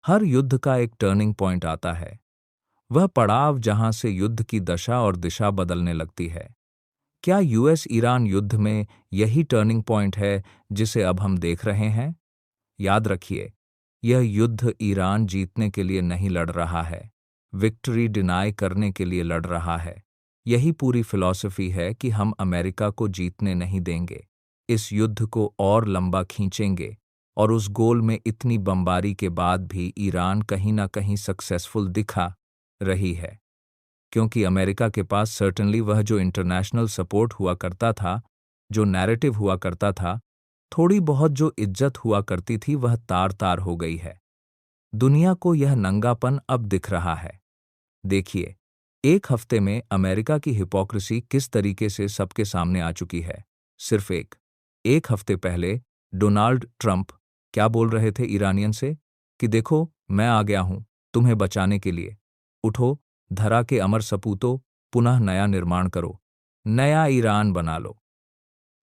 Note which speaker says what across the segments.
Speaker 1: हर युद्ध का एक टर्निंग पॉइंट आता है, वह पड़ाव जहां से युद्ध की दशा और दिशा बदलने लगती है। क्या यूएस ईरान युद्ध में यही टर्निंग पॉइंट है जिसे अब हम देख रहे हैं? याद रखिए, यह युद्ध ईरान जीतने के लिए नहीं लड़ रहा है, विक्ट्री डिनाई करने के लिए लड़ रहा है। यही पूरी फिलॉसफी है कि हम अमेरिका को जीतने नहीं देंगे, इस युद्ध को और लंबा खींचेंगे, और उस गोल में इतनी बमबारी के बाद भी ईरान कहीं ना कहीं सक्सेसफुल दिखा रही है, क्योंकि अमेरिका के पास सर्टेनली वह जो इंटरनेशनल सपोर्ट हुआ करता था, जो नैरेटिव हुआ करता था, थोड़ी बहुत जो इज्जत हुआ करती थी, वह तार तार हो गई है। दुनिया को यह नंगापन अब दिख रहा है। देखिए, एक हफ्ते में अमेरिका की हिपोक्रेसी किस तरीके से सबके सामने आ चुकी है। सिर्फ एक हफ्ते पहले डोनाल्ड ट्रंप क्या बोल रहे थे ईरानियन से कि देखो, मैं आ गया हूं तुम्हें बचाने के लिए, उठो, धरा के अमर सपूतों, पुनः नया निर्माण करो, नया ईरान बना लो,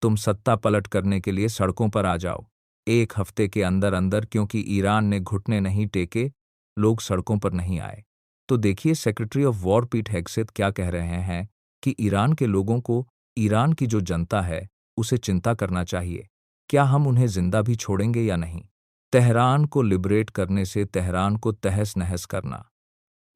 Speaker 1: तुम सत्ता पलट करने के लिए सड़कों पर आ जाओ। एक हफ्ते के अंदर अंदर, क्योंकि ईरान ने घुटने नहीं टेके, लोग सड़कों पर नहीं आए। तो देखिए, secretary of war Pete Hegseth क्या कह रहे हैं कि ईरान के लोगों को, ईरान की जो जनता है, उसे चिंता करना चाहिए। क्या हम उन्हें जिंदा भी छोड़ेंगे या नहीं? तेहरान को लिबरेट करने से तेहरान को तहस नहस करना।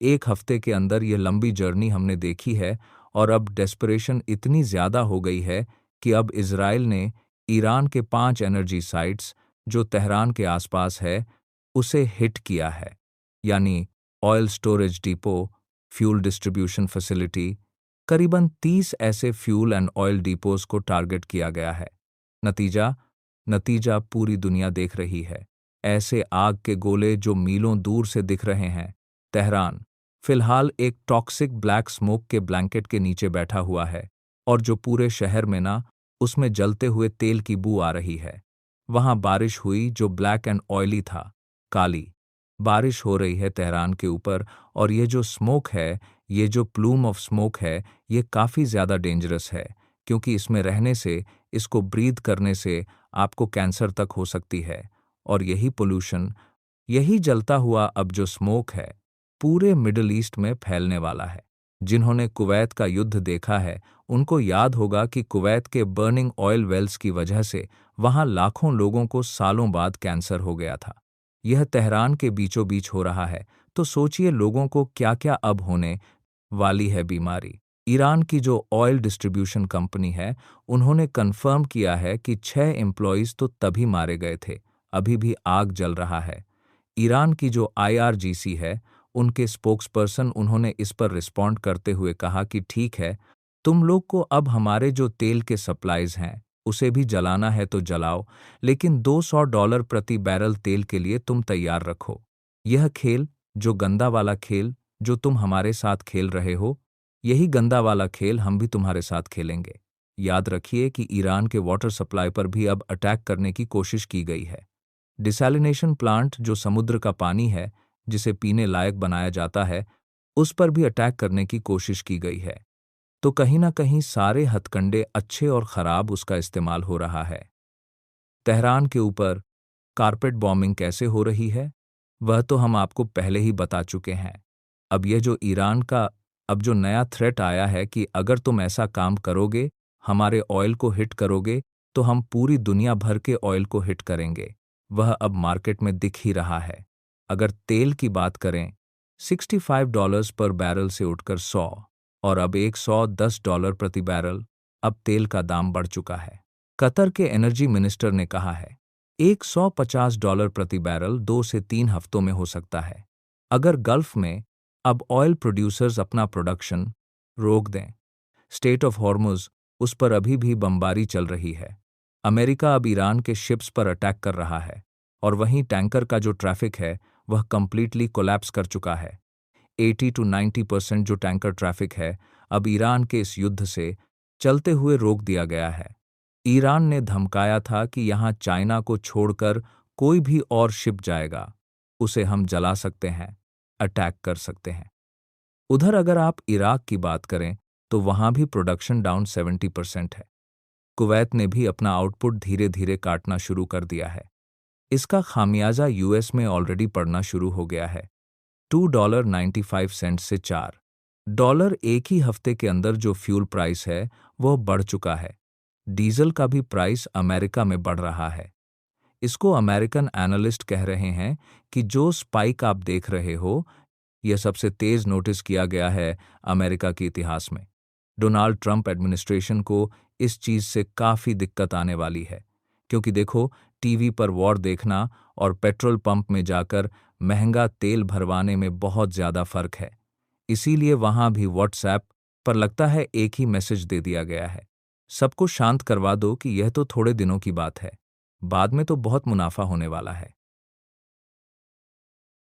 Speaker 1: एक हफ्ते के अंदर यह लंबी जर्नी हमने देखी है, और अब डेस्परेशन इतनी ज़्यादा हो गई है कि अब इजराइल ने ईरान के 5 एनर्जी साइट्स जो तेहरान के आसपास है, उसे हिट किया है। यानी oil storage depot, fuel distribution facility, करीबन 30 ऐसे फ्यूल एंड ऑयल डिपोज को टारगेट किया गया है। नतीजा नतीजा पूरी दुनिया देख रही है। ऐसे आग के गोले जो मीलों दूर से दिख रहे हैं। तेहरान फिलहाल एक टॉक्सिक ब्लैक स्मोक के ब्लैंकेट के नीचे बैठा हुआ है, और जो पूरे शहर में ना, उसमें जलते हुए तेल की बू आ रही है। वहां बारिश हुई जो ब्लैक एंड ऑयली था, काली बारिश हो रही है तेहरान के ऊपर, और ये जो स्मोक है, ये जो प्लूम ऑफ स्मोक है, ये काफ़ी ज़्यादा डेंजरस है, क्योंकि इसमें रहने से, इसको ब्रीथ करने से आपको कैंसर तक हो सकती है। और यही पोल्यूशन, यही जलता हुआ अब जो स्मोक है, पूरे मिडल ईस्ट में फैलने वाला है। जिन्होंने कुवैत का युद्ध देखा है, उनको याद होगा कि कुवैत के बर्निंग ऑयल वेल्स की वजह से वहां लाखों लोगों को सालों बाद कैंसर हो गया था। यह तेहरान के बीचों बीच हो रहा है, तो सोचिए लोगों को क्या क्या अब होने वाली है बीमारी। ईरान की जो ऑयल डिस्ट्रीब्यूशन कंपनी है, उन्होंने कंफर्म किया है कि 6 एम्प्लॉइज तो तभी मारे गए थे, अभी भी आग जल रहा है। ईरान की जो आईआरजीसी है, उनके स्पोक्सपर्सन, उन्होंने इस पर रिस्पॉन्ड करते हुए कहा कि ठीक है, तुम लोग को अब हमारे जो तेल के सप्लाईज हैं, उसे भी जलाना है तो जलाओ, लेकिन $200 प्रति बैरल तेल के लिए तुम तैयार रखो। यह खेल, जो गंदा वाला खेल जो तुम हमारे साथ खेल रहे हो, यही गंदा वाला खेल हम भी तुम्हारे साथ खेलेंगे। याद रखिए कि ईरान के वाटर सप्लाई पर भी अब अटैक करने की कोशिश की गई है। डिसैलिनेशन प्लांट, जो समुद्र का पानी है जिसे पीने लायक बनाया जाता है, उस पर भी अटैक करने की कोशिश की गई है। तो कहीं ना कहीं सारे हथकंडे अच्छे और खराब उसका इस्तेमाल हो रहा है। तेहरान के ऊपर कारपेट बॉम्बिंग कैसे हो रही है, वह तो हम आपको पहले ही बता चुके हैं। अब ये जो ईरान का अब जो नया थ्रेट आया है कि अगर तुम ऐसा काम करोगे, हमारे ऑयल को हिट करोगे, तो हम पूरी दुनिया भर के ऑयल को हिट करेंगे, वह अब मार्केट में दिख ही रहा है। अगर तेल की बात करें, $65 पर बैरल से उठकर 100, और अब $110 प्रति बैरल, अब तेल का दाम बढ़ चुका है। कतर के एनर्जी मिनिस्टर ने कहा है $150 प्रति बैरल 2 से 3 हफ्तों में हो सकता है, अगर गल्फ में अब ऑयल प्रोड्यूसर्स अपना प्रोडक्शन रोक दें। स्टेट ऑफ हॉर्मुज, उस पर अभी भी बमबारी चल रही है। अमेरिका अब ईरान के शिप्स पर अटैक कर रहा है, और वहीं टैंकर का जो ट्रैफिक है, वह कंप्लीटली कोलैप्स कर चुका है। 80 to 90% जो टैंकर ट्रैफिक है, अब ईरान के इस युद्ध से चलते हुए रोक दिया गया है। ईरान ने धमकाया था कि यहाँ चाइना को छोड़कर कोई भी और शिप जाएगा, उसे हम जला सकते हैं, अटैक कर सकते हैं। उधर अगर आप इराक की बात करें, तो वहाँ भी प्रोडक्शन डाउन 70% है। कुवैत ने भी अपना आउटपुट धीरे धीरे काटना शुरू कर दिया है। इसका खामियाजा यूएस में ऑलरेडी पड़ना शुरू हो गया है। $2.95 से $4 एक ही हफ्ते के अंदर जो फ्यूल प्राइस है वह बढ़ चुका है। डीजल का भी प्राइस अमेरिका में बढ़ रहा है। इसको अमेरिकन एनालिस्ट कह रहे हैं कि जो स्पाइक आप देख रहे हो यह सबसे तेज नोटिस किया गया है अमेरिका के इतिहास में। डोनाल्ड ट्रंप एडमिनिस्ट्रेशन को इस चीज से काफी दिक्कत आने वाली है, क्योंकि देखो, टीवी पर वॉर देखना और पेट्रोल पंप में जाकर महंगा तेल भरवाने में बहुत ज्यादा फर्क है। इसीलिए वहां भी व्हाट्सएप पर लगता है एक ही मैसेज दे दिया गया है, सबको शांत करवा दो कि यह तो थोड़े दिनों की बात है, बाद में तो बहुत मुनाफा होने वाला है।